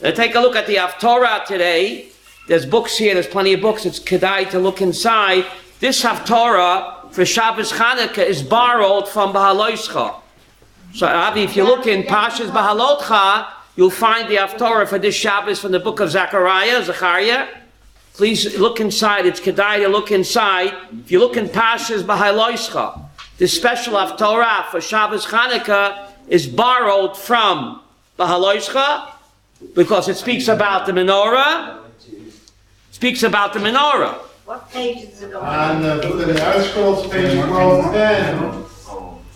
Let's take a look at the Haftorah today. There's books here, there's plenty of books. It's kedai to look inside. This Haftorah for Shabbos Chanukah is borrowed from Bahaloischa. So Rabbi, if you look in Pashas Bahalotcha, you'll find the Haftorah for this Shabbos from the book of Zechariah. Please look inside. It's kedai to look inside. If you look in Pashas Bahaloischa, this special Haftorah for Shabbos Chanukah is borrowed from Bahaloischa because it speaks about the menorah. What page is it on? On the book of the Articles, page 1210.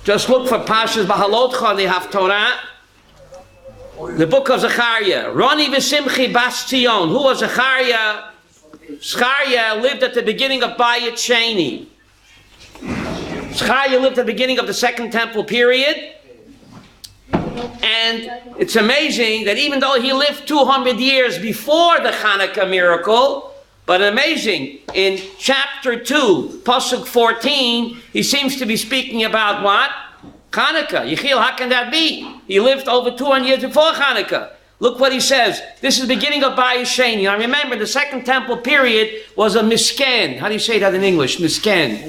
Just look for Pashas Bahalotcha in the Haftorah. The book of Zechariah. Roni v'simchi bas Tzion. Who was Zechariah? Zechariah lived at the beginning of Bayit Sheni. Zechariah lived at the beginning of the Second Temple period. And it's amazing that even though he lived 200 years before the Chanukah miracle, but amazing, in chapter 2, Pasuk 14, he seems to be speaking about what? Chanukah. Yechiel, how can that be? He lived over 200 years before Chanukah. Look what he says. This is the beginning of Bayit Sheni. Now remember, the Second Temple period was a misken. How do you say that in English? Misken.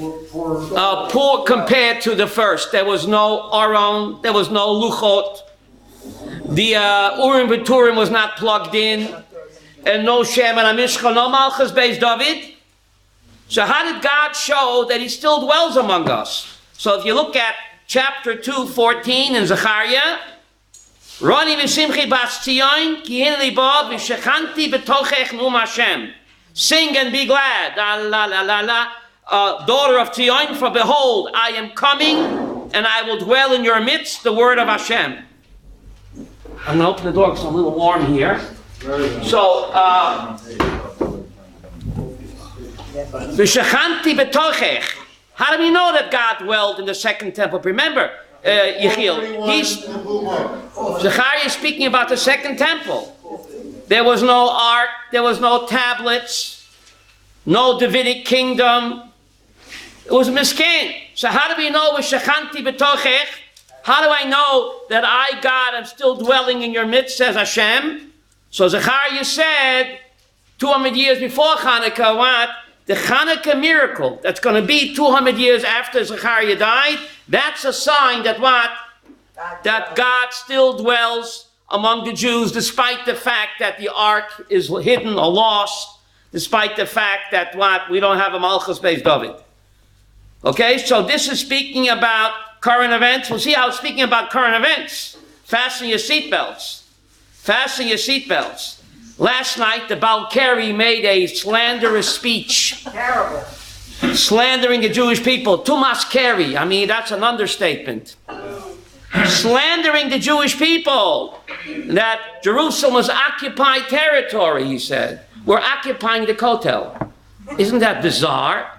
Poor compared to the first. There was no Aron, there was no Luchot. The Urim V'Turim was not plugged in. And no Shem and Amishcha, no Malchus Beis David. So how did God show that he still dwells among us? So if you look at chapter 2:14 in Zechariah, Roni v'simchi bas Tzion, ki hin libo v'shechanti b'tochech num Hashem. Sing and be glad, la la la la, daughter of Tzion, for behold, I am coming, and I will dwell in your midst, the word of Hashem. I'm going to open the door because I'm a little warm here. So, v'shechanti b'tochech. How do we know that God dwelled in the Second Temple? Remember, Yechiel, Zechariah is speaking about the Second Temple. There was no ark, there was no tablets, no Davidic kingdom. It was a miskin. So how do we know v'shechanti b'tochech? How do I know that I, God, am still dwelling in your midst, says Hashem? So Zechariah said, 200 years before Chanukah, what? The Chanukah miracle that's going to be 200 years after Zechariah died, that's a sign that what? That God still dwells among the Jews, despite the fact that the ark is hidden or lost, despite the fact that what? We don't have a Malchus Beis David. Okay, so this is speaking about current events. We'll see how it's speaking about current events. Fasten your seatbelts. Fasten your seatbelts. Last night, the Balkari made a slanderous speech. Terrible. Slandering the Jewish people. Tumas Keri. I mean, that's an understatement. Slandering the Jewish people. That Jerusalem was occupied territory, he said. We're occupying the Kotel. Isn't that bizarre?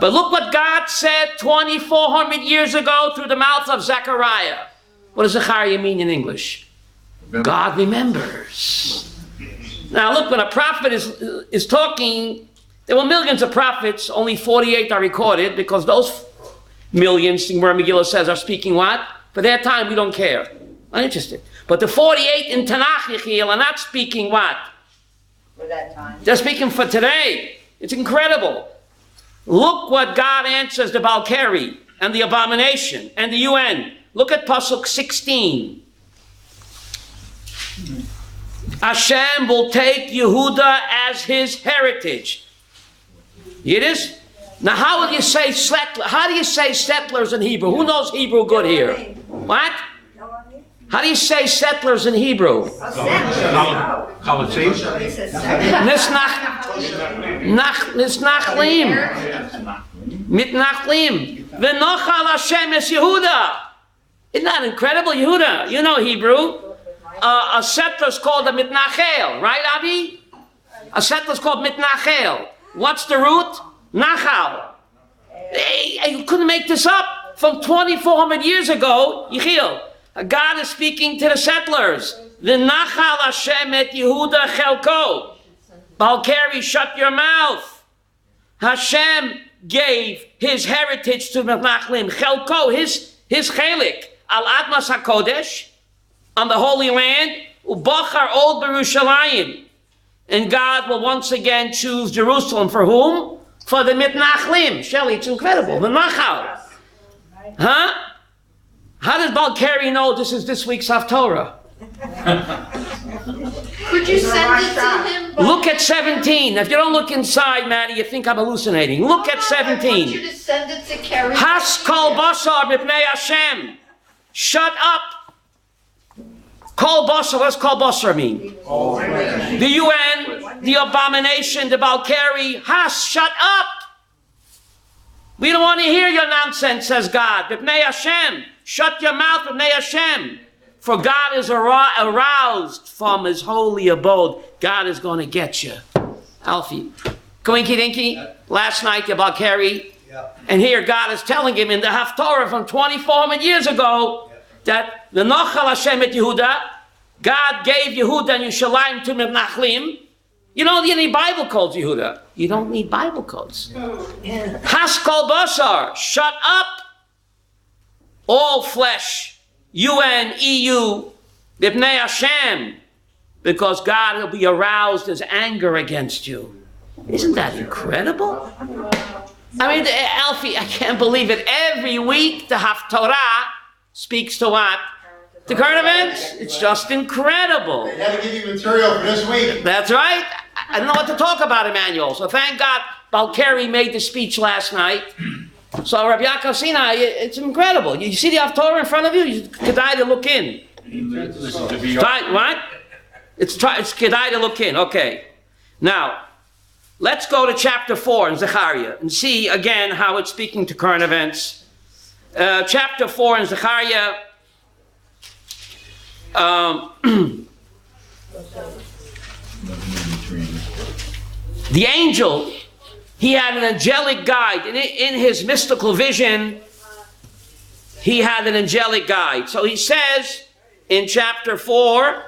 But look what God said 2,400 years ago through the mouth of Zechariah. What does Zechariah mean in English? God remembers. Now look, when a prophet is talking, there were millions of prophets, only 48 are recorded, because those millions, where Megillah says, are speaking what? For their time, we don't care. Not interested. But the 48 in Tanakh, Yechiel, are not speaking what? For that time. They're speaking for today. It's incredible. Look what God answers the Balkari and the abomination and the UN. Look at Pasuk 16. Hashem will take Yehuda as his heritage. Yiddish? Now how would you say settler? How do you say settlers in Hebrew? Who knows Hebrew good here? What? How do you say settlers in Hebrew? Nisnachlim. Mitnachlim. V'nochal Hashem es Yehuda. Isn't that incredible? Yehuda, you know Hebrew. A settler is called a mitnachel, right, Abi? A settler is called mitnachel. What's the root? Nachal. You couldn't make this up. From 2,400 years ago, Yechiel, God is speaking to the settlers. V'nachal Hashem et Yehuda chelko. Balkari, shut your mouth. Hashem gave his heritage to Mitnachlim. Chelko, his chelik. Al Admas HaKodesh, on the Holy Land, Ubachar Od Berushalayim. And God will once again choose Jerusalem for whom? For the Mitnachlim. Shelley, it's incredible. The Nachal. Huh? How does Balkari know this is this week's Haftorah? Could you send it to him? Look at 17. If you don't look inside, Maddie, you think I'm hallucinating. Look at 17. I want you to send it to Kerry. Has kol basar b'pnei Hashem. Shut up. Kol basar, what does kol basar mean? The UN, the abomination, the Balkari. Has, shut up. We don't want to hear your nonsense, says God. B'pnei Hashem. Shut your mouth, b'pnei Hashem. For God is aroused from his holy abode. God is going to get you. Alfie. Koinky Dinky, last night the Balkari. And here God is telling him in the Haftorah from 2,400 years ago that the Nochal Hashem et Yehuda, God gave Yehuda and Yerushalayim to Mitnachlim. You don't need any Bible codes, Yehuda. You don't need Bible codes. Has kol basar, shut up. All flesh. UN, EU, B'pnei Hashem, because God will be aroused his anger against you. Isn't that incredible? I mean, Alfie, I can't believe it. Every week the Haftorah speaks to what? The current events. It's just incredible. They had to give you material for this week. That's right. I don't know what to talk about, Emmanuel. So thank God Balkari made the speech last night. So Rabbi Yaakov Sinai, it's incredible. You see the Haftorah in front of you? You kedai to look in. What? It's kedai to look in. Okay. Now, let's go to chapter 4 in Zechariah and see again how it's speaking to current events. Chapter 4 in Zechariah. The angel, he had an angelic guide. In his mystical vision, he had an angelic guide. So he says in chapter 4,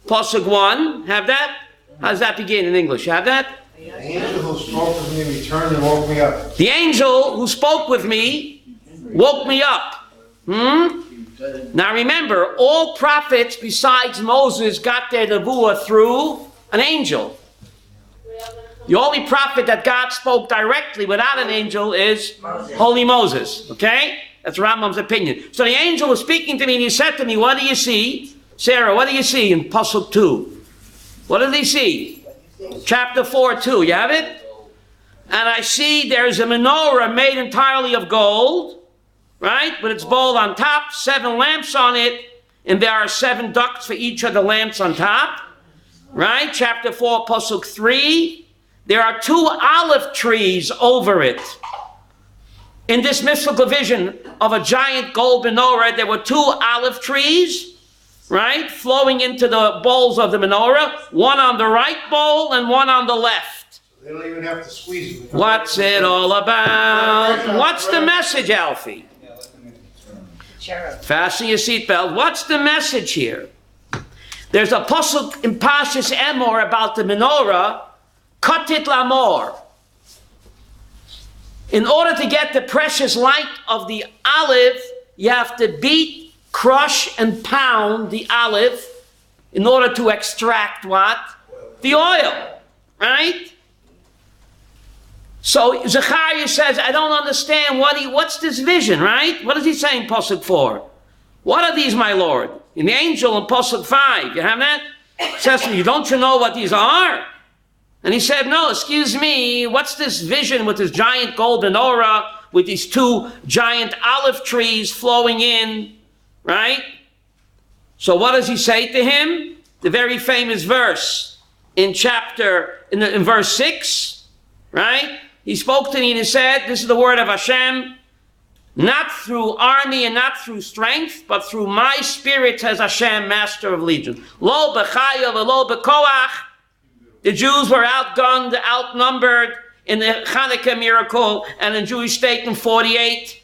Pasuk 1, have that? How does that begin in English? Have that? The angel who spoke with me returned and woke me up. The angel who spoke with me woke me up. Now remember, all prophets besides Moses got their nevuah through an angel. The only prophet that God spoke directly without an angel is Holy Moses. Okay? That's Rambam's opinion. So the angel was speaking to me and he said to me, what do you see? Sarah, what do you see in Pasuk 2? What did he see? Chapter 4, 2. You have it? And I see there's a menorah made entirely of gold, right? With its bowl on top, 7 lamps on it, and there are 7 ducts for each of the lamps on top, right? Chapter 4, Pasuk 3. There are 2 olive trees over it. In this mystical vision of a giant gold menorah, there were 2 olive trees, right, flowing into the bowls of the menorah, one on the right bowl and one on the left. They don't even have to squeeze it. What's it all about? What's the message, Alfie? Fasten your seatbelt. What's the message here? There's a pasuk in Pashas Emor about the menorah, Katit Lamor. In order to get the precious light of the olive, you have to beat, crush, and pound the olive in order to extract what? The oil, right? So Zechariah says, I don't understand what's this vision, right? What is he saying, Pasuk 4? What are these, my Lord? In the angel in Pasuk 5, you have that? It says to me, don't you know what these are? And he said, no, excuse me, what's this vision with this giant gold menorah, with these 2 giant olive trees flowing in, right? So what does he say to him? The very famous verse in verse 6, right? He spoke to me and he said, this is the word of Hashem, not through army and not through strength, but through my spirit, says Hashem, master of legions. Lo b'chaya v'lo b'koach. The Jews were outgunned, outnumbered in the Chanukah miracle and in Jewish state in 48.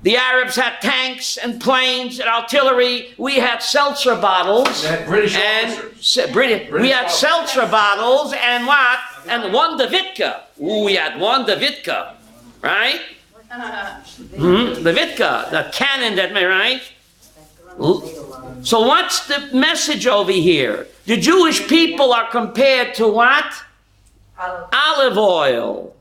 The Arabs had tanks and planes and artillery. We had seltzer bottles. British We had seltzer bottles and what? And one Davidka. Ooh, we had one Davidka, right? The Vitka, the cannon that made, right? So what's the message over here? The Jewish people are compared to what? Olive oil.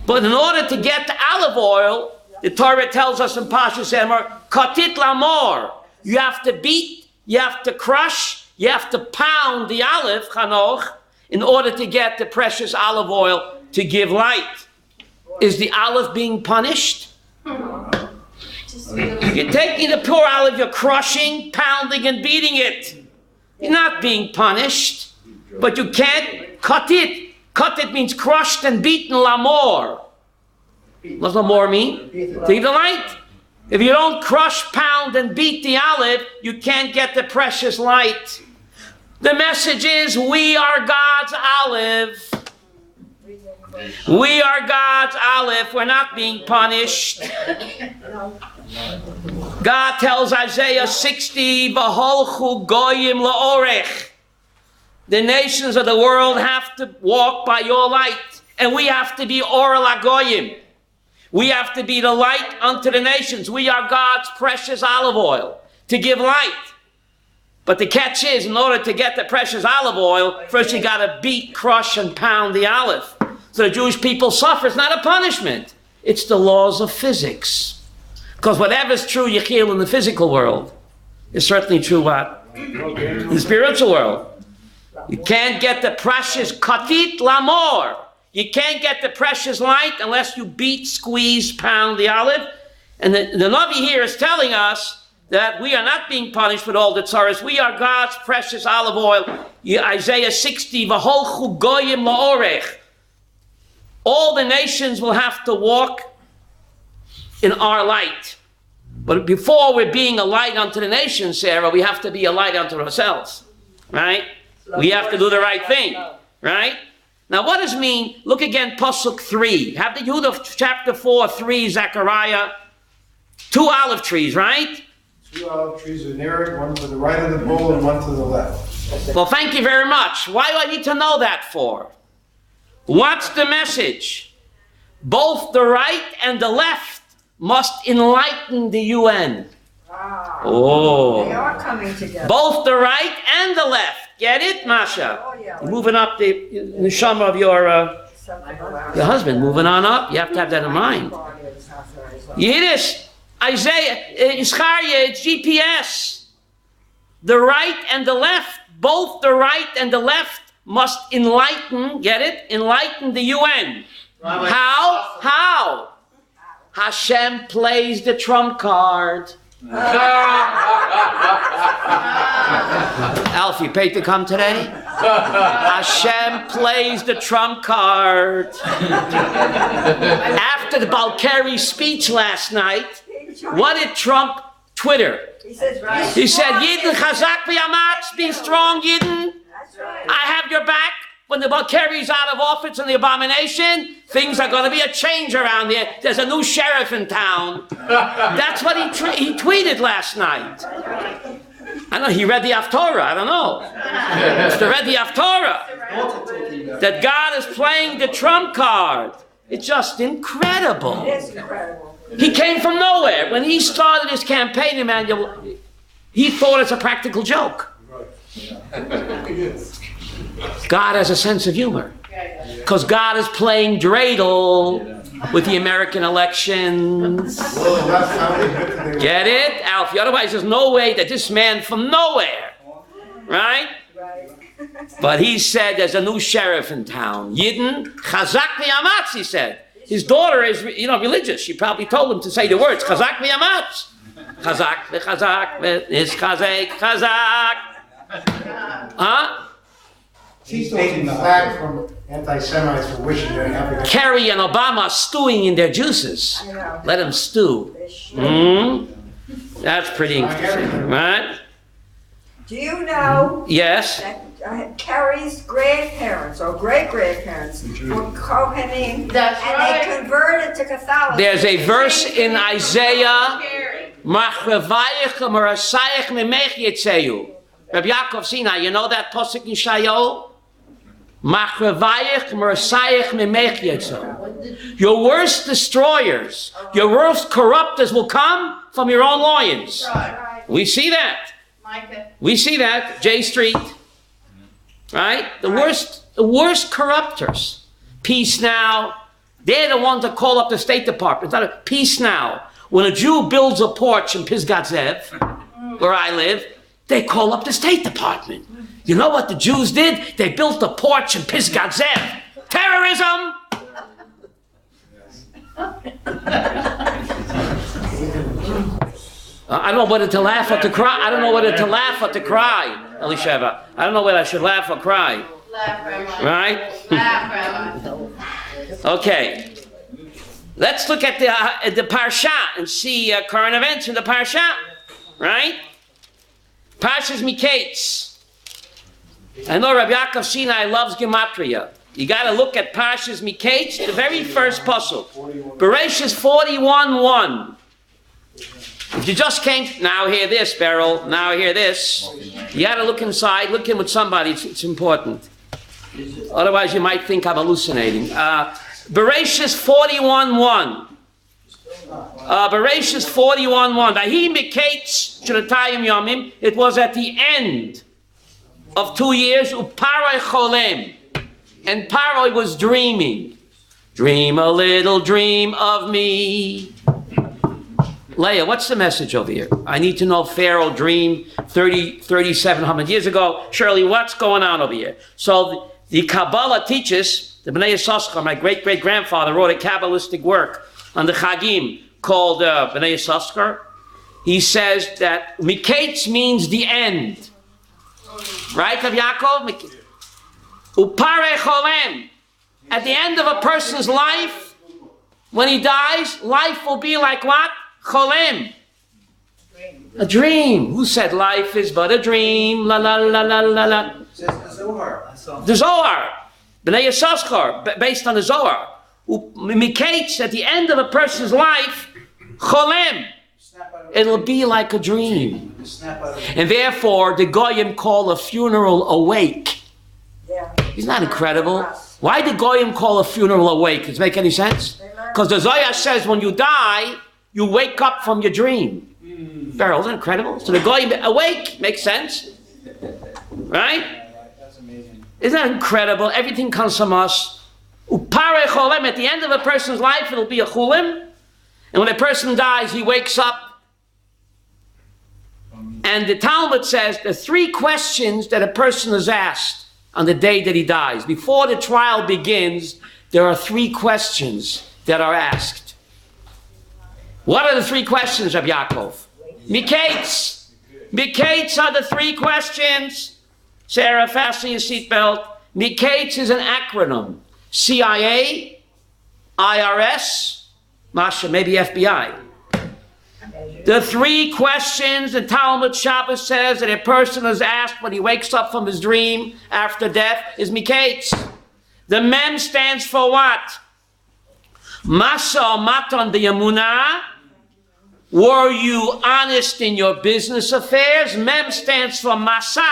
But in order to get the olive oil, the Torah tells us in Pashas Emor, katit lamor. You have to beat, you have to crush, you have to pound the olive, chanoch, in order to get the precious olive oil to give light. Is the olive being punished? You're taking the pure olive, you're crushing, pounding, and beating it. You're not being punished, but you can't cut it. Cut it means crushed and beaten, lamor. What does lamor mean? To give the light. If you don't crush, pound, and beat the olive, you can't get the precious light. The message is, we are God's olive. We are God's olive. We're not being punished. God tells Isaiah 60, V'holchu goyim la'orech. The nations of the world have to walk by your light. And we have to be or lagoyim. We have to be the light unto the nations. We are God's precious olive oil to give light. But the catch is, in order to get the precious olive oil, first you got to beat, crush, and pound the olive. So the Jewish people suffer. It's not a punishment. It's the laws of physics. Because whatever's true, Yechiel, in the physical world, is certainly true what? In the spiritual world. You can't get the precious katit lamor. You can't get the precious light unless you beat, squeeze, pound the olive. And the Navi here is telling us that we are not being punished with all the tzaras. We are God's precious olive oil. Isaiah 60, V'holchu goyim la'orech. All the nations will have to walk in our light. But before we're being a light unto the nations, Sarah, we have to be a light unto ourselves. Right? We have to do the right thing. Right? Now what does it mean? Look again, Pasuk 3. Have the Yud of chapter 4, 3, Zechariah. 2 olive trees, right? 2 olive trees are near it, one to the right of the bowl and one to the left. Well, thank you very much. Why do I need to know that for? What's the message? Both the right and the left must enlighten the UN. Wow. Oh. They are coming together. Both the right and the left. Get it, Masha? Oh, yeah. You're moving up the neshama of your husband. Moving on up. You have to have that in mind. Yiddish, Isaiah, Ischariah, it's GPS. The right and the left, both the right and the left must enlighten, get it? Enlighten the UN. How? How? Hashem plays the trump card. Alf, you paid to come today? Hashem plays the trump card. After the Balkari speech last night, what did Trump Twitter? He said, Yidden chazak v'yamatz, be strong, Yidden. I have your back. When the Balkari's out of office and the abomination, things are going to be a change around here. There's a new sheriff in town. That's what he tweeted last night. I know, he read the Haftorah. I don't know. He read the Haftorah. That God is playing the trump card. It's just incredible. It is incredible. He came from nowhere. When he started his campaign, Emmanuel, he thought it's a practical joke. God has a sense of humor. Because God is playing dreidel with the American elections. Get it, Alfie? Otherwise, there's no way that this man from nowhere, right? But he said there's a new sheriff in town. Yidden, chazak v'yamatz, he said. His daughter is, religious. She probably told him to say the words, chazak v'yamatz. Chazak v'chazak v'nischazek chazak. Huh? He's taking flack from anti-Semites for wishing they happy. Kerry and Obama stewing in their juices. Let them stew. That's pretty interesting, right? Do you know Yes. that Carrie's grandparents or great-grandparents were Kohanim, That's and right. they converted to Catholicism? There's a verse in Isaiah, Machrevayich Merasayich Mimech Yetzeyu. Rabbi Yaakov Sinai, you know that pasuk in Shayo? Machrevayich Merasayich Mimech Yetzeyu. Your worst destroyers, your worst corruptors will come from your own loins. Right. We see that. Micah. We see that. J Street. Right? The worst corruptors. Peace Now. They're the ones that call up the State Department. It's not a Peace Now. When a Jew builds a porch in Pisgat Zev, where I live, they call up the State Department. You know what the Jews did? They built a porch in Pisgat Zev. Terrorism! I don't know whether to laugh or to cry. I don't know whether to laugh or to cry, Elisheva. I don't know whether I should laugh or cry. Laugh, Rabbi. Right? Laugh, Rabbi. Okay. Let's look at the Parsha and see current events in the Parsha. Right? Parshas MiKetz. I know Rabbi Yaakov Sinai loves Gematria. You got to look at Parshas MiKetz, the very first pasuk. Bereshis 41:1. If you just came, now hear this, Beryl. Now hear this. You got to look inside. Look in with somebody. It's important. Otherwise, you might think I'm hallucinating. Bereshis 41:1. Bereshis 41:1. Vahi MiKetz Shnatayim Yomim. It was at the end of 2 years. Uparoi Cholem. And Paroi was dreaming. Dream a little dream of me. Leah, what's the message over here? I need to know Pharaoh dreamed 3,700 years ago. Shirley, what's going on over here? So the Kabbalah teaches, the Bnei Yissaschar, my great-great-grandfather, wrote a Kabbalistic work on the Chagim called Bnei Yissaschar. He says that MiKetz means the end. Right, Rav Yaakov? Upare Cholem. At the end of a person's life, when he dies, life will be like what? Cholem. A dream. Who said life is but a dream? La la la la la la. Says the Zohar. The Zohar. Bnei Yissaschar, based on the Zohar. MiKetz, at the end of a person's life, Cholem. It'll be like a dream. And therefore, the Goyim call a funeral awake. Yeah. Isn't that incredible? Why did Goyim call a funeral awake? Does it make any sense? Because the Zohar says when you die, you wake up from your dream. Beryl, isn't that incredible? So the Goyim awake makes sense. Right? That's amazing. Isn't that incredible? Everything comes from us. Upare Cholem. At the end of a person's life, it'll be a chulim. And when a person dies, he wakes up. And the Talmud says the 3 questions that a person is asked on the day that he dies. Before the trial begins, there are 3 questions that are asked. What are the 3 questions, Rabbi Yaakov? MiKetz. MiKetz are the 3 questions. Sarah, fasten your seatbelt. MiKetz is an acronym. CIA, IRS, Masha, maybe FBI. The 3 questions the Talmud Shabbos says that a person is asked when he wakes up from his dream after death is MiKetz. The Mem stands for what? Masa Matan B'Yamunah. Were you honest in your business affairs? Mem stands for Masa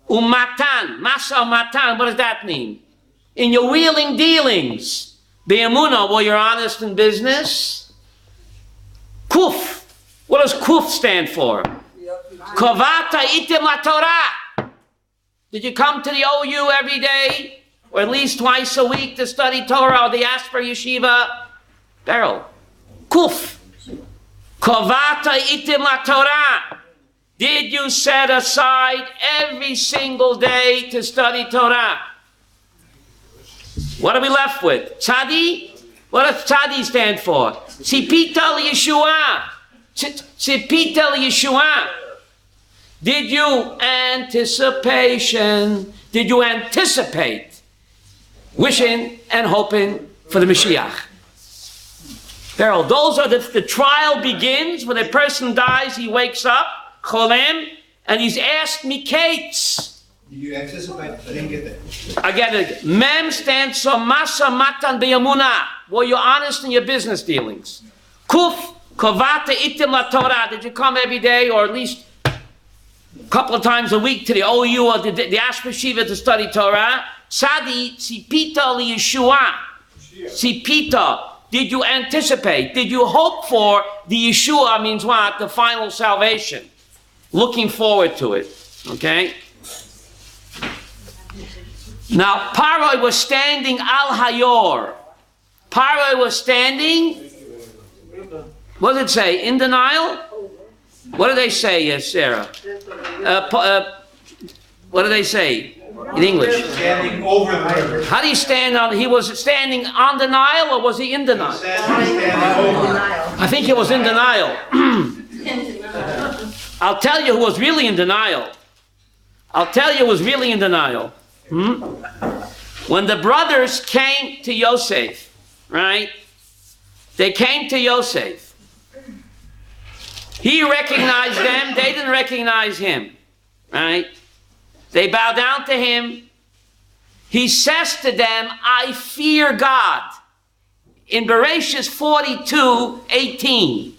Umatan. Masa Umatan, what does that mean? In your wheeling dealings. B'Yamunah, were you honest in business? Kuf. What does Kuf stand for? Kovata itim la Torah. Did you come to the OU every day? Or at least twice a week to study Torah or the Asper Yeshiva? Beryl. Kuf. Kovata itim la Torah. Did you set aside every single day to study Torah? What are we left with? Tzadi? What does Tzadi stand for? Tzipita Yeshua. Tzipita Yeshua. Did you anticipate wishing and hoping for the Mashiach? Beryl, those are the trial begins. When a person dies, he wakes up, Cholem, and he's asked MiKetz. Did you anticipate? I didn't get that. I get it. Mem stands for Masa Matan B'Yamunah. Were you honest in your business dealings? Kuf, Kovata Itim La Torah. Did you come every day or at least a couple of times a week to the OU or the Ashper Shiva to study Torah? Tzadi Tzipita Li Yeshua. Tzipita. Did you anticipate? Did you hope for the Yeshua? Means what? The final salvation. Looking forward to it. Okay? Now, Paroi was standing al Hayor. Paroi was standing, what did it say? In denial? What do they say, yes, Sarah? What do they say in English? Standing over the river. How do you stand on? He was standing on denial, or was he in denial? Standing over. I think he was in denial. I'll tell you who was really in denial. I'll tell you who was really in denial. When the brothers came to Yosef, right? They came to Yosef. He recognized them. They didn't recognize him, right? They bow down to him. He says to them, I fear God. In Bereshit 42:18,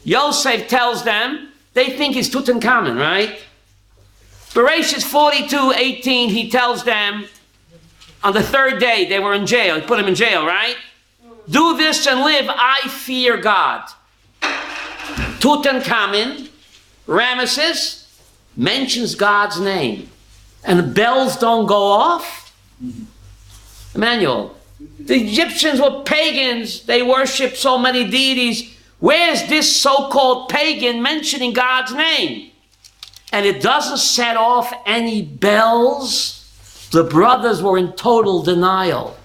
Yosef tells them, they think he's Tutankhamun, right? Bereshit 42:18, he tells them, on the third day, they were in jail. He put him in jail, right? Do this and live, I fear God. Tutankhamun, Ramesses, mentions God's name. And the bells don't go off. Emmanuel, the Egyptians were pagans. They worshiped so many deities. Where's this so-called pagan mentioning God's name? And it doesn't set off any bells. The brothers were in total denial.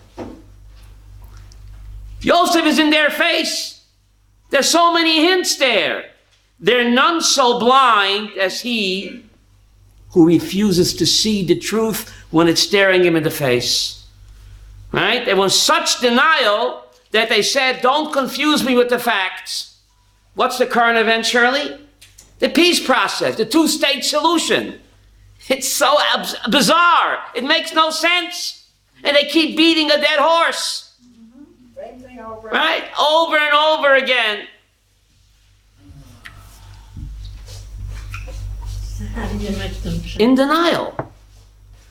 Yosef is in their face. There's so many hints there. They're none so blind as he who refuses to see the truth when it's staring him in the face. Right? They were in such denial that they said, don't confuse me with the facts. What's the current event, Shirley? The peace process, the two-state solution. It's so bizarre. It makes no sense. And they keep beating a dead horse. Same thing over. Right? Over and over again. In denial.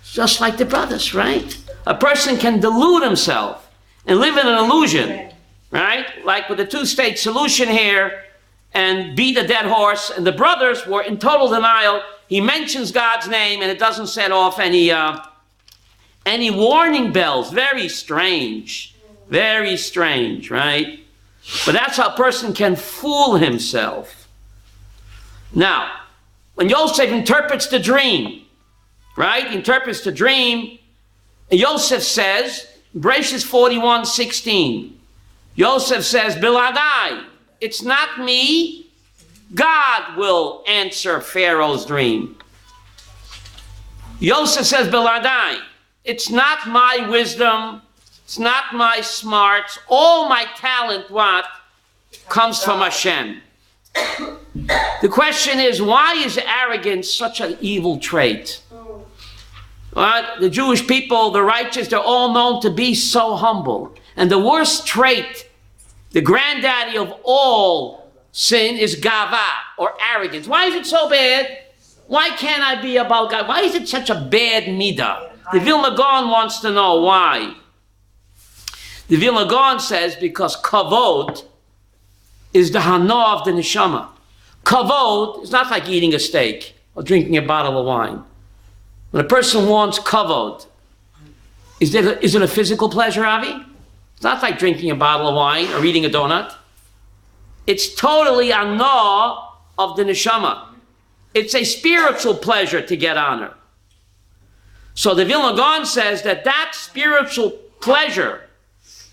Just like the brothers, right? A person can delude himself and live in an illusion, right? Like with the two-state solution here, and beat a dead horse, and the brothers were in total denial. He mentions God's name, and it doesn't set off any warning bells. Very strange, right? But that's how a person can fool himself. Now, when Yosef interprets the dream, right? Interprets the dream, Yosef says, Bereshit 41:16, Yosef says, Biladai, it's not me. God will answer Pharaoh's dream. Yosef says, Biladai, it's not my wisdom, it's not my smarts, all my talent, what? Comes from Hashem. The question is, why is arrogance such an evil trait? Well, the Jewish people, the righteous, they're all known to be so humble. And the worst trait, the granddaddy of all sin, is gava, or arrogance. Why is it so bad? Why can't I be about God? Why is it such a bad midah? The Vilna Gaon wants to know why. The Vilna Gaon says because kavod is the hana of the neshama. Kavod is not like eating a steak or drinking a bottle of wine. When a person wants kavod, is it a physical pleasure, Avi? It's not like drinking a bottle of wine or eating a donut. It's totally a hana of the neshama. It's a spiritual pleasure to get honor. So the Vilna Gaon says that spiritual pleasure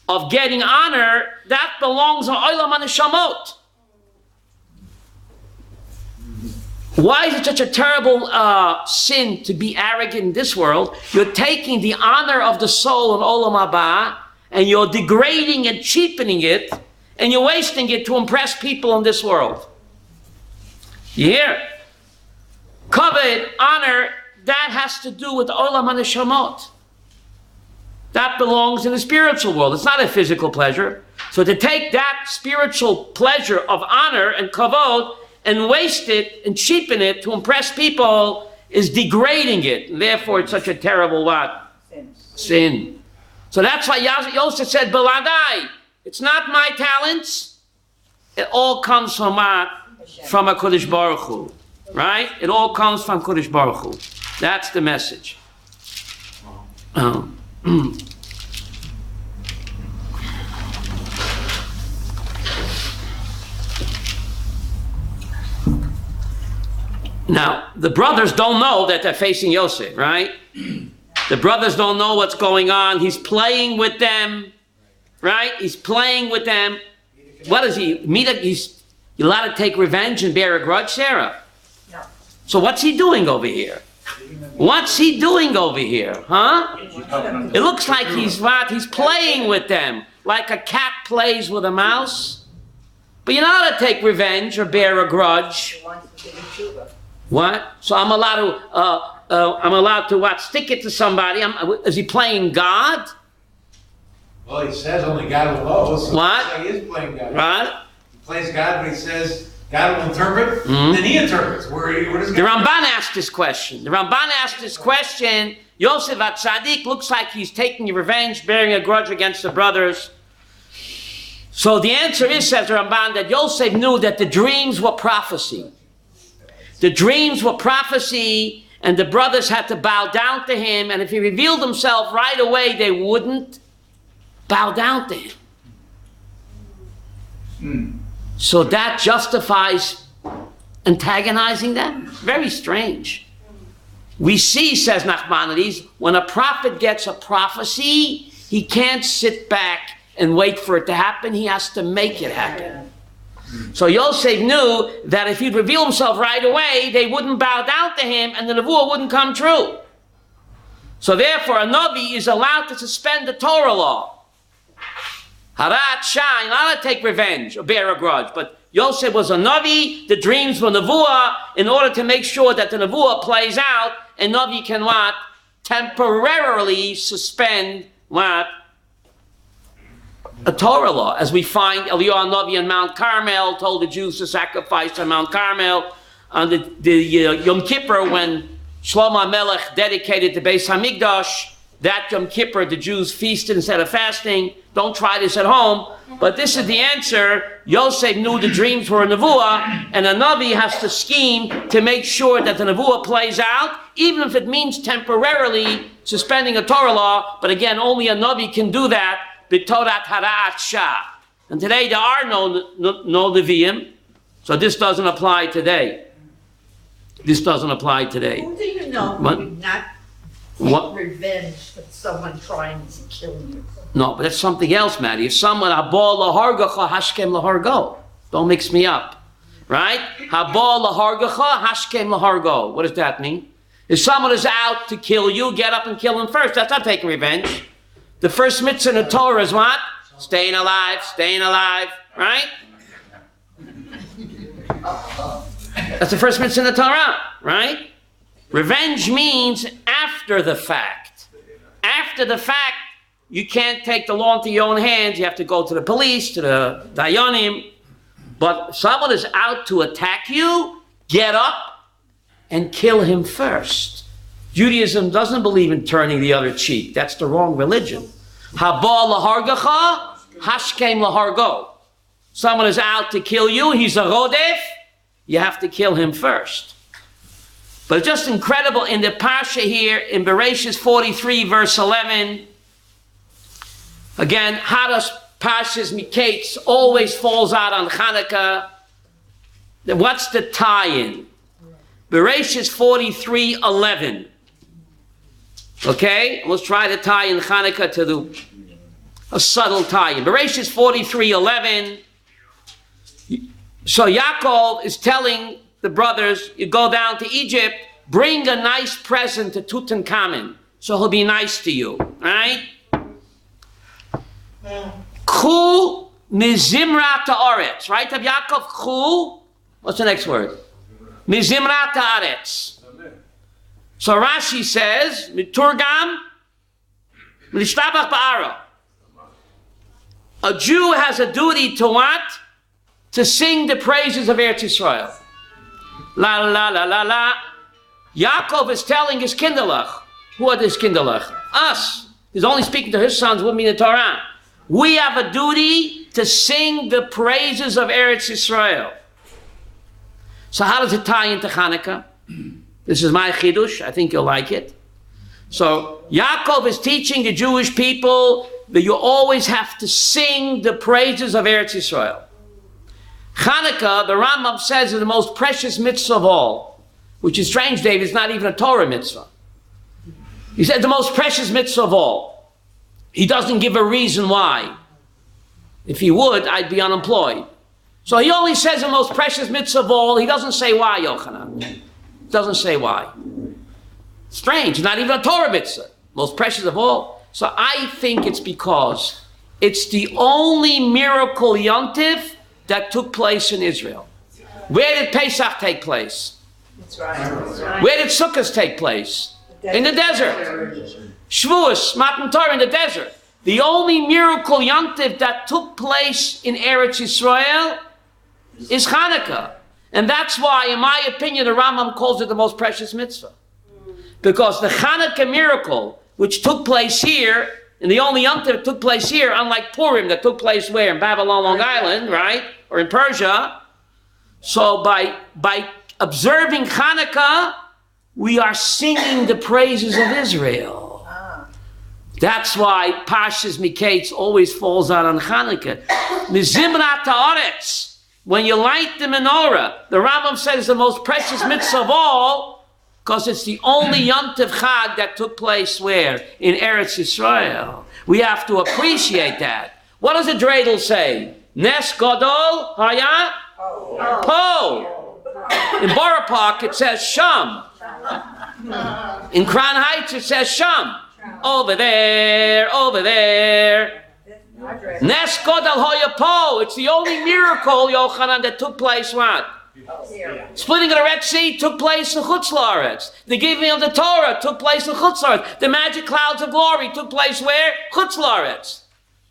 of getting honor, that belongs in Olam HaNeshamot. Why is it such a terrible sin to be arrogant in this world? You're taking the honor of the soul in Olam Haba, and you're degrading and cheapening it, and you're wasting it to impress people in this world. You hear? Kavod, honor, that has to do with Olam HaNeshamot. That belongs in the spiritual world. It's not a physical pleasure. So to take that spiritual pleasure of honor and kavod and waste it and cheapen it to impress people is degrading it. And therefore it's such a terrible what? Sin. So that's why Yosef said, Beladai, it's not my talents. It all comes from a Kodesh Baruch Hu. Right? It all comes from Kodesh Baruch Hu. That's the message. Now, the brothers don't know that they're facing Yosef, right? The brothers don't know what's going on. He's playing with them, right? He's playing with them. What is he? He's allowed to take revenge and bear a grudge, Sarah? No. So what's he doing over here? What's he doing over here, huh? It looks like he's playing with them, like a cat plays with a mouse. But you're not allowed to take revenge or bear a grudge. He wants to be a tshuva. What? So I'm allowed to what? Stick it to somebody. Is he playing God? Well, he says only God will know. So What? He is playing God. What? He plays God, but he says God will interpret, then he interprets. Where does The Ramban asked this question. Yosef HaTzadik looks like he's taking revenge, bearing a grudge against the brothers. So the answer is, says the Ramban, that Yosef knew that the dreams were prophecy. The dreams were prophecy, and the brothers had to bow down to him, and if he revealed himself right away, they wouldn't bow down to him. So that justifies antagonizing them? Very strange. We see, says Nachmanides, when a prophet gets a prophecy, he can't sit back and wait for it to happen. He has to make it happen. So Yosef knew that if he'd reveal himself right away, they wouldn't bow down to him and the nevuah wouldn't come true. So therefore, a Navi is allowed to suspend the Torah law. Harat Shah, not allowed to take revenge or bear a grudge. But Yosef was a Navi, the dreams were nevuah, in order to make sure that the nevuah plays out, and Navi can what? Temporarily suspend what? A Torah law. As we find Eliyahu Navi on Mount Carmel told the Jews to sacrifice on Mount Carmel on the Yom Kippur when Shlomo HaMelech dedicated the Beis HaMikdash. That Yom Kippur, the Jews feasted instead of fasting. Don't try this at home. But this is the answer. Yosef knew the dreams were a nevuah, and a Navi has to scheme to make sure that the nevuah plays out, even if it means temporarily suspending a Torah law. But again, only a Navi can do that. B'torat hara'at shah. And today there are no Nevi'im, so this doesn't apply today. This doesn't apply today. Who do you know What? who would not What? take revenge for someone trying to kill you? No, but that's something else, Maddie. If someone, habal lahargacha, hashkem lahargo. Don't mix me up. Right? Habal lahargacha, hashkem lahargo. What does that mean? If someone is out to kill you, get up and kill him first. That's not taking revenge. The first mitzvah in the Torah is what? Staying alive, right? That's the first mitzvah in the Torah, right? Revenge means after the fact. After the fact, you can't take the law into your own hands. You have to go to the police, to the dayanim. But if someone is out to attack you, get up and kill him first. Judaism doesn't believe in turning the other cheek. That's the wrong religion. Habal lahargacha, hashkem lahargo. Someone is out to kill you, he's a rodef, you have to kill him first. But it's just incredible in the Parsha here, in Bereshis 43, verse 11. Again, Hadas Parshas MiKetz always falls out on Chanukah. What's the tie-in? Bereshis 43, 11. Okay, let's try to tie in Chanukah to a subtle tie-in. Bereshis 43, 11. So Yaakov is telling the brothers, you go down to Egypt, bring a nice present to Tutankhamen, so he'll be nice to you, right? Chu mizimrat haaretz, right? Of Yaakov, chu, what's the next word? Mizimrat haaretz. So Rashi says, Miturgam, Mishtabach ba'ara. A Jew has a duty to what? To sing the praises of Eretz Yisrael. La la la la la. Yaakov is telling his kinderlach. Who are his kinderlach? Us. He's only speaking to his sons, would be the Torah. We have a duty to sing the praises of Eretz Yisrael. So how does it tie into Chanukah? This is my chidush. I think you'll like it. So Yaakov is teaching the Jewish people that you always have to sing the praises of Eretz Yisrael. Chanukah, the Rambam says, is the most precious mitzvah of all, which is strange, Dave. It's not even a Torah mitzvah. He said the most precious mitzvah of all. He doesn't give a reason why. If he would, I'd be unemployed. So he only says the most precious mitzvah of all. He doesn't say why, Yochanan. Doesn't say why. Strange, not even a Torah mitzvah. Most precious of all. So I think it's because it's the only miracle yontif that took place in Israel. Where did Pesach take place? That's right. Where did Sukkot take place? In the desert. Shavuos, Matan Torah in the desert. The only miracle yontif that took place in Eretz Yisrael is Chanukah. And that's why, in my opinion, the Rambam calls it the most precious mitzvah. Because the Chanukah miracle, which took place here, and the only yontif that took place here, unlike Purim that took place where? In Babylon, Long Island, right? Or in Persia. So by observing Chanukah, we are singing the praises of Israel. That's why Parshas MiKetz always falls out on Chanukah. Mizimrat ha'aretz, when you light the menorah, the Rambam says the most precious mitzvah of all, because it's the only Yontif Chag that took place where? In Eretz Yisrael. We have to appreciate that. What does the dreidel say? Nes Gadol Haya Po. In Borough Park it says Sham. In Crown Heights it says Sham. Over there, over there. Nes Gadol Haya Po. It's the only miracle, Yochanan, that took place what? Splitting of the Red Sea took place in Chutz La'aretz. The giving of the Torah took place in Chutz La'aretz. The magic clouds of glory took place where? Chutz La'aretz.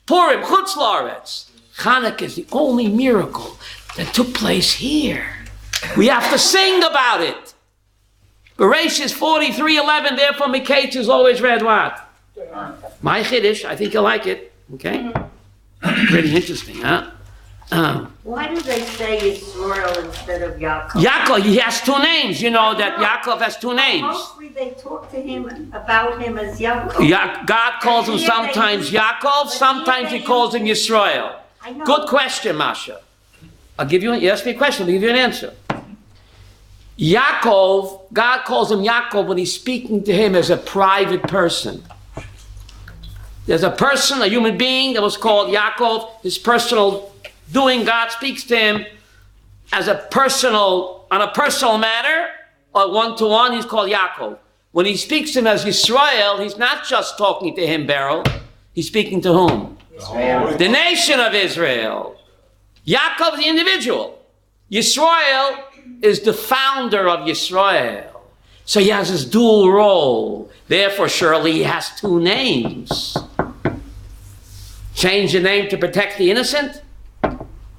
Purim, Chutz La'aretz. Chanukah is the only miracle that took place here. We have to sing about it. Bereshis 43:11. Therefore, MiKetz is always read what? My Chiddush. I think you'll like it. Okay. Pretty interesting, huh? Why do they say Yisrael instead of Yaakov? Yaakov, he has two names. You know that Yaakov has two names. Mostly they talk to him about him as Yaakov. God calls him sometimes Yaakov, sometimes he calls him Yisrael. Good question, Masha. You ask me a question, I'll give you an answer. Yaakov, God calls him Yaakov when he's speaking to him as a private person. There's a person, a human being that was called Yaakov, his personal doing. God speaks to him as on a personal matter, or one-to-one. He's called Yaakov. When he speaks to him as Yisrael, he's not just talking to him, Beryl. He's speaking to whom? Israel. The nation of Israel. Yaakov, the individual. Yisrael is the founder of Yisrael. So he has this dual role. Therefore, surely he has two names. Change the name to protect the innocent?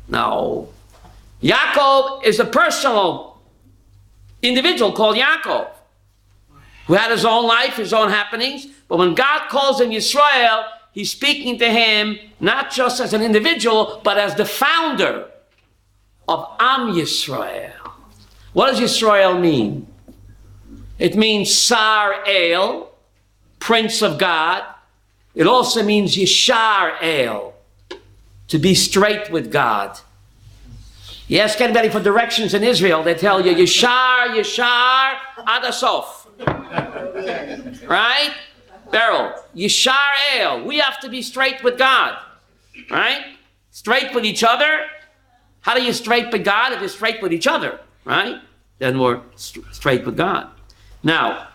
No. Yaakov is a personal individual called Yaakov, who had his own life, his own happenings. But when God calls him Yisrael, he's speaking to him not just as an individual, but as the founder of Am Yisrael. What does Yisrael mean? It means Sar El, Prince of God. It also means Yishar El, to be straight with God. You ask anybody for directions in Israel, they tell you Yishar, Yishar, Adasof. Right? Beryl, Yishar El. We have to be straight with God. Right? Straight with each other. How do you straight with God? If you're straight with each other, right? Then we're straight with God. Now,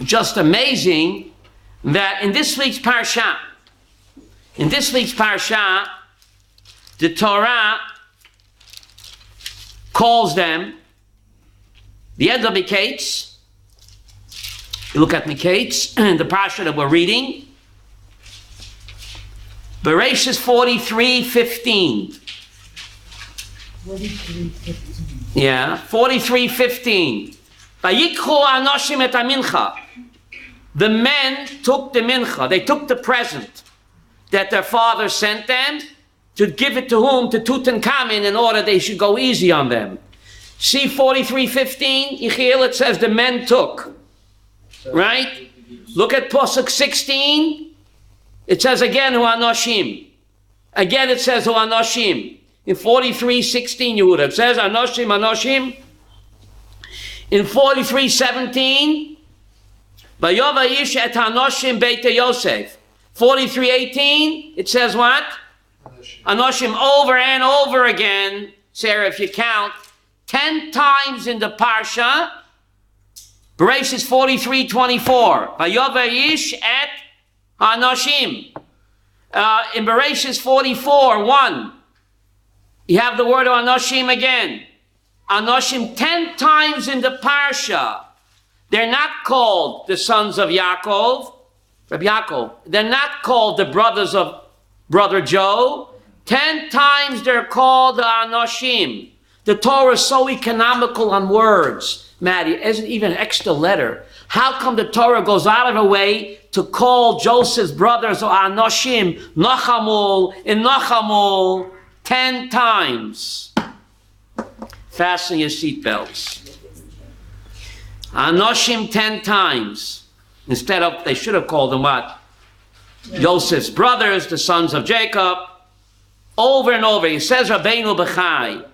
just amazing that in this week's parsha, the Torah calls them, the end of MiKetz, you look at MiKetz, the parsha that we're reading, Bereshis 43:15. 43:15. Yeah, 43:15. Vayikchu anoshim et amincha. the men took the mincha. They took the present that their father sent them to give it to whom? To Tutankhamen, in order they should go easy on them. See 43:15, Yechiel, it says the men took. Right? Look at Pasuk 16. It says again, Hu Anoshim. Again it says Hu Anoshim. In 43:16, Yehuda, it says Anoshim, Anoshim. In 43:17, Vayova Ish et Anoshim Beit Yosef. 43:18, it says what? Anoshim, over and over again. Sarah, if you count, 10 times in the Parsha. Bereshis 43:24. Vayova Ish et Anoshim. In Bereshis 44:1, you have the word of Anoshim again. Anoshim 10 times in the Parsha. They're not called the sons of Yaakov, Rabbi Yaakov. They're not called the brothers of Brother Joe. 10 times they're called the Anoshim. The Torah is so economical on words, Maddie. It isn't even an extra letter. How come the Torah goes out of the way to call Joseph's brothers or Anoshim, Nachamul, in Nachamul, 10 times? Fasten your seatbelts. Anoshim 10 times. Instead of, they should have called them what? Joseph's brothers, the sons of Jacob. Over and over, he says Rabbeinu B'chai,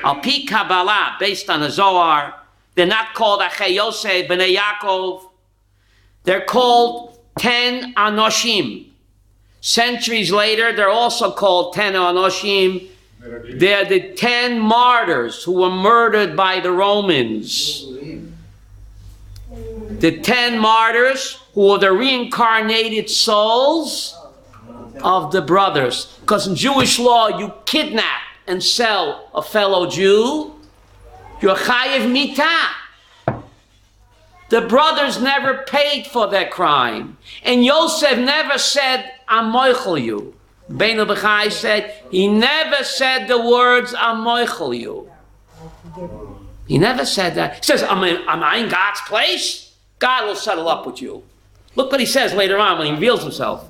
Al Pi Kabbalah, based on the Zohar, they're not called Achei Yosef, B'nei Yaakov. They're called 10 Anoshim. Centuries later, they're also called 10 Anoshim. They're the 10 martyrs who were murdered by the Romans. The 10 martyrs who were the reincarnated souls of the brothers. Because in Jewish law, you kidnap and sell a fellow Jew, you're chayiv mitah. The brothers never paid for their crime. And Yosef never said, I'm moichel you. Beinu B'chai said, he never said the words, I'm moichel you. He never said that. He says, am I in God's place? God will settle up with you. Look what he says later on when he reveals himself.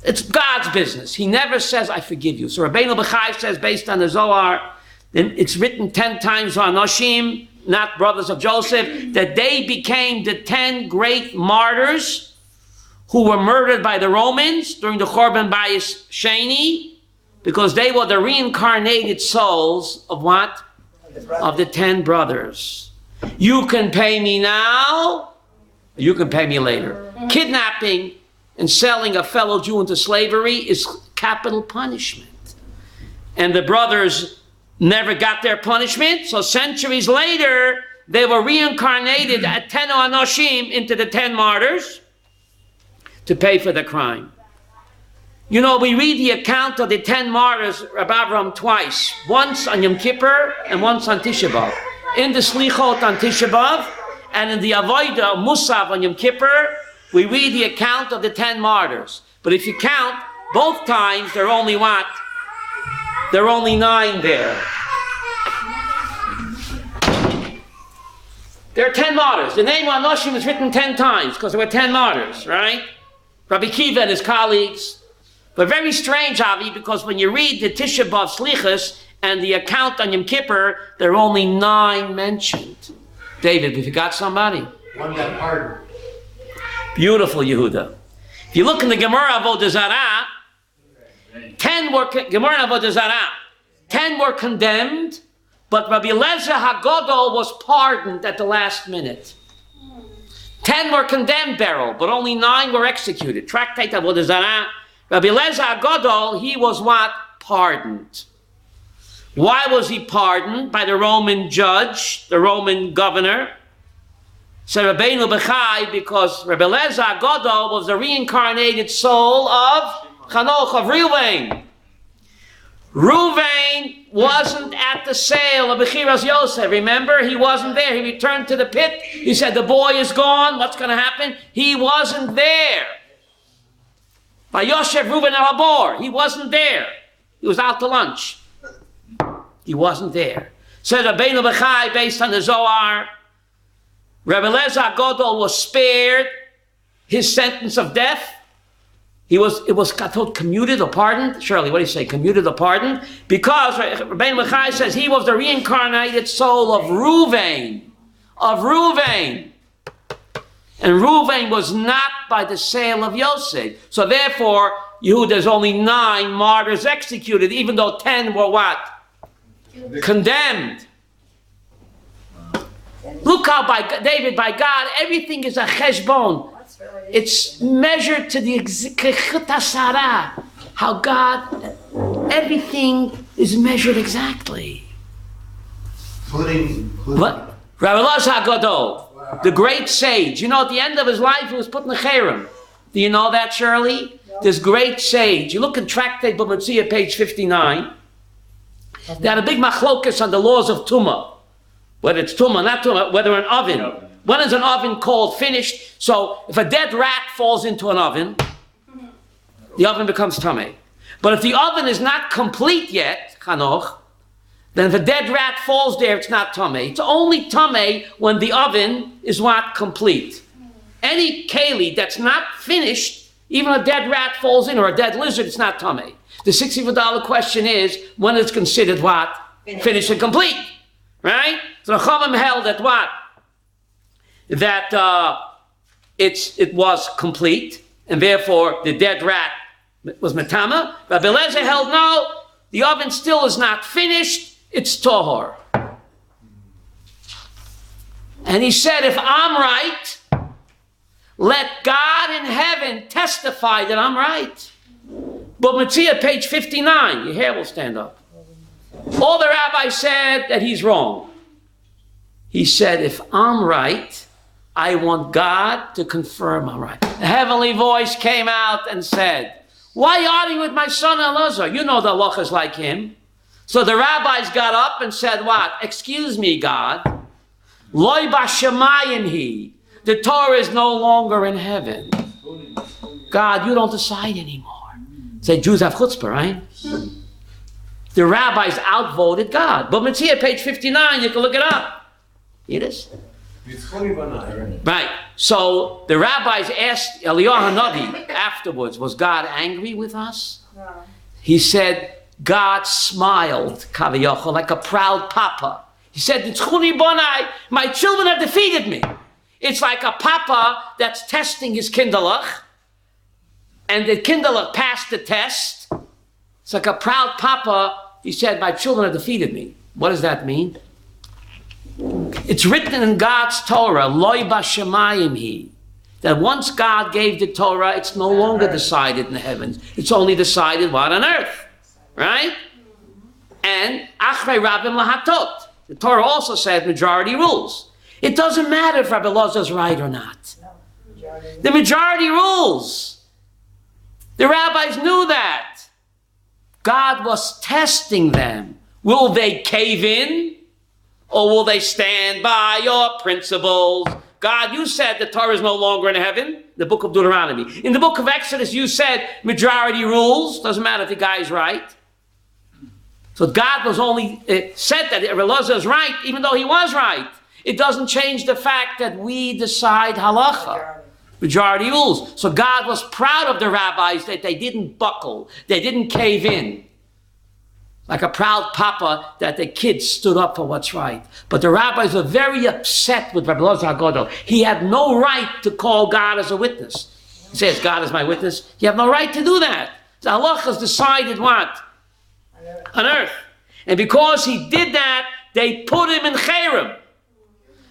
It's God's business. He never says, I forgive you. So Rabbeinu B'chai says, based on the Zohar, it's written 10 times on Anoshim, not brothers of Joseph, that they became the 10 great martyrs who were murdered by the Romans during the Chorban Bayis Sheni, because they were the reincarnated souls of what? Of the 10 brothers. You can pay me now, you can pay me later. Kidnapping and selling a fellow Jew into slavery is capital punishment. And the brothers never got their punishment, so centuries later, they were reincarnated at 10 Anoshim into the 10 martyrs to pay for the crime. You know, we read the account of the 10 martyrs, Rabbi Avram, twice. Once on Yom Kippur and once on Tisha B'Av. In the Slichot on Tisha B'Av and in the Avodah Musav on Yom Kippur, we read the account of the 10 martyrs. But if you count, both times, they're only what? There are only 9 there. There are 10 martyrs. The name of Anoshim is written 10 times because there were 10 martyrs, right? Rabbi Kiva and his colleagues. But very strange, Avi, because when you read the Tisha B'Av Slichas and the account on Yom Kippur, there are only 9 mentioned. David, have you got somebody? One got pardoned. Beautiful, Yehuda. If you look in the Gemara Avodah Zarah, 10 were Gemara Avodah Zarah. 10 were condemned, but Rabbi Eliezer HaGodol was pardoned at the last minute. 10 were condemned, Beryl, but only 9 were executed. Tractate Avodah Zarah. Rabbi Eliezer HaGodol, he was what? Pardoned. Why was he pardoned? By the Roman judge, the Roman governor. So Rabbeinu B'chai, because Rabbi Eliezer HaGodol was the reincarnated soul of Chanukah, of Reuven. Reuven wasn't at the sale of Bechiras Yosef. Remember, he wasn't there. He returned to the pit. He said, the boy is gone. What's going to happen? He wasn't there. By Yosef Reuven al Habor, he wasn't there. He was out to lunch. He wasn't there. Said Rabbeinu B'chai, based on the Zohar, Rabbi Eliezer HaGodol was spared his sentence of death? It was commuted or pardoned? Shirley, what do you say? Commuted or pardoned? Because Rabbi Machai says he was the reincarnated soul of Ruvain. And Ruvain was not by the sale of Yosef. So therefore, there's only 9 martyrs executed, even though 10 were what? Condemned. Look how David, by God, everything is a cheshbon. It's measured to the Sarah. How God, everything is measured exactly. Including What? Rabbi Elazar Gadol, the great sage. At the end of his life, he was put in the cherem. Do you know that, Shirley? No. This great sage. You look in Tractate B'Metzia, page 59. They had a big machlokas on the laws of Tumah. Whether it's Tumah, not Tumah, whether an oven. When is an oven called finished? So if a dead rat falls into an oven, the oven becomes Tameh. But if the oven is not complete yet, Chanoch, then if a dead rat falls there, it's not Tameh. It's only Tameh when the oven is what? Complete. Any keli that's not finished, even a dead rat falls in or a dead lizard, it's not Tameh. The $64 question is, when it's considered what? Finished and complete. Right? So the Chachamim held that what? That it was complete, and therefore the dead rat was metama. Rabbi Elazar held no, the oven still is not finished, it's tohor. And he said, if I'm right, let God in heaven testify that I'm right. But Metzia, page 59, your hair will stand up. All the rabbis said that he's wrong. He said, if I'm right, I want God to confirm I'm right. The heavenly voice came out and said, why argue with my son Elazar? You know the halacha is like him. So the rabbis got up and said, what? Excuse me, God. Loi b'shamayim he. The Torah is no longer in heaven. God, you don't decide anymore. Say, Jews have chutzpah, right? The rabbis outvoted God. But Metzia, page 59, you can look it up. It is. Right. So the rabbis asked Eliyahu Hanavi afterwards, was God angry with us? No. He said, God smiled, kaviyachol, like a proud papa. He said, "Tzchuni bonai, my children have defeated me." It's like a papa that's testing his kinderlach, and the kinderlach passed the test. It's like a proud papa. He said, "My children have defeated me." What does that mean? It's written in God's Torah, "Loi b'shamayim hi," that once God gave the Torah, it's no longer decided in the heavens. It's only decided what on earth, right? And achrei rabim lahatot. The Torah also said majority rules. It doesn't matter if Rabbi Elazar is right or not. The majority rules. The rabbis knew that. God was testing them. Will they cave in? Or will they stand by your principles? God, you said the Torah is no longer in heaven, the book of Deuteronomy. In the book of Exodus, you said majority rules. Doesn't matter if the guy is right. So God was only said that Rabbi Elazar is right, even though he was right. It doesn't change the fact that we decide halacha. Majority rules. So God was proud of the rabbis that they didn't buckle. They didn't cave in. Like a proud papa that the kids stood up for what's right. But the rabbis were very upset with Rabbi Elazar HaGadol. He had no right to call God as a witness. He says, God is my witness. You have no right to do that. The halachas decided what? On earth. And because he did that, they put him in cherem.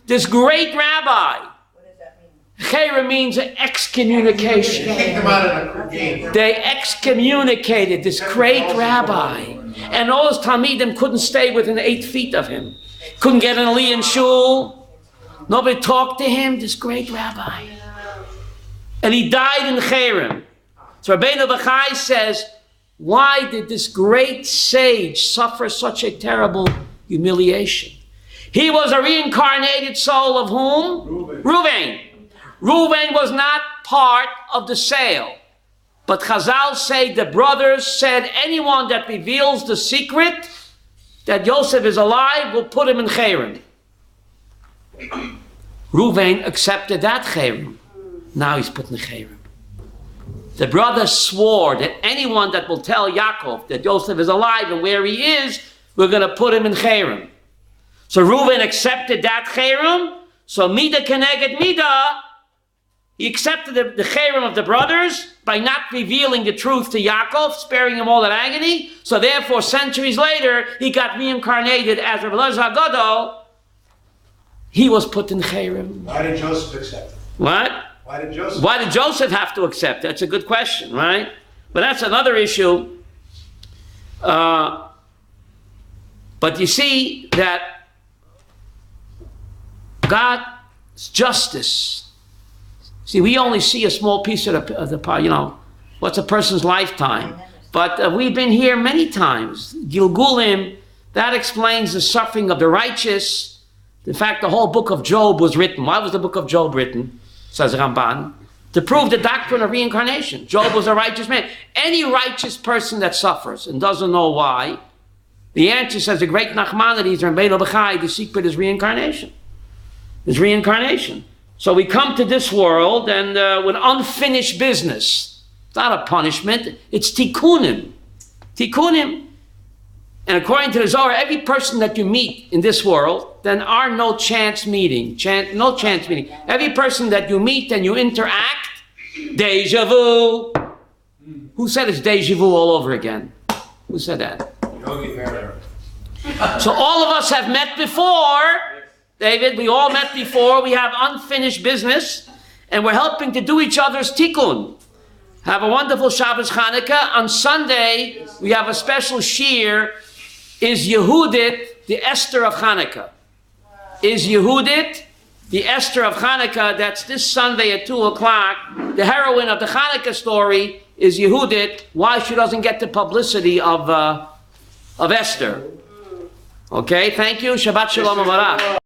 This great rabbi. What does that mean? Cherem means excommunication. Kicked him out of the game. They excommunicated this great rabbi. And all his Talmidim couldn't stay within 8 feet of him. Couldn't get an aliyah in shul. Nobody talked to him, this great rabbi. And he died in cherem. So Rabbeinu Bachai says, why did this great sage suffer such a terrible humiliation? He was a reincarnated soul of whom? Reuven. Reuven was not part of the sale. But Chazal say the brothers said anyone that reveals the secret that Yosef is alive, will put him in cherem. Reuven accepted that cherem. Now he's put in Cherem. The brothers swore that anyone that will tell Yaakov that Joseph is alive and where he is, we're going to put him in Cherem. So Reuven accepted that Cherem. So Mida Keneged Mida, he accepted the Cherem of the brothers by not revealing the truth to Yaakov, sparing him all that agony. So therefore, centuries later, he got reincarnated as Rabbi Elazar Gadol. He was put in Cherem. Why did Joseph accept it? What? Why did Joseph? Why did Joseph have to accept? That's a good question, right? But that's another issue. But you see that God's justice. See, we only see a small piece of the pie, what's a person's lifetime. But we've been here many times. Gilgulim, that explains the suffering of the righteous. In fact, the whole book of Job was written. Why was the book of Job written? Says Ramban. To prove the doctrine of reincarnation. Job was a righteous man. Any righteous person that suffers and doesn't know why, the answer, says the great Nachmanides, the secret is reincarnation. Is reincarnation. So we come to this world and with unfinished business. It's not a punishment, it's tikkunim. Tikkunim. And according to the Zohar, every person that you meet in this world, then are no chance meeting. No chance meeting. Every person that you meet and you interact, deja vu. Who said it's deja vu all over again? Who said that? So all of us have met before. David, we all met before. We have unfinished business, and we're helping to do each other's tikkun. Have a wonderful Shabbos Chanukah. On Sunday, we have a special shir. Is Yehudit the Esther of Chanukah? Is Yehudit the Esther of Chanukah? That's this Sunday at 2 o'clock. The heroine of the Chanukah story is Yehudit. Why she doesn't get the publicity of Esther? Okay, thank you. Shabbat Shalom and Barak.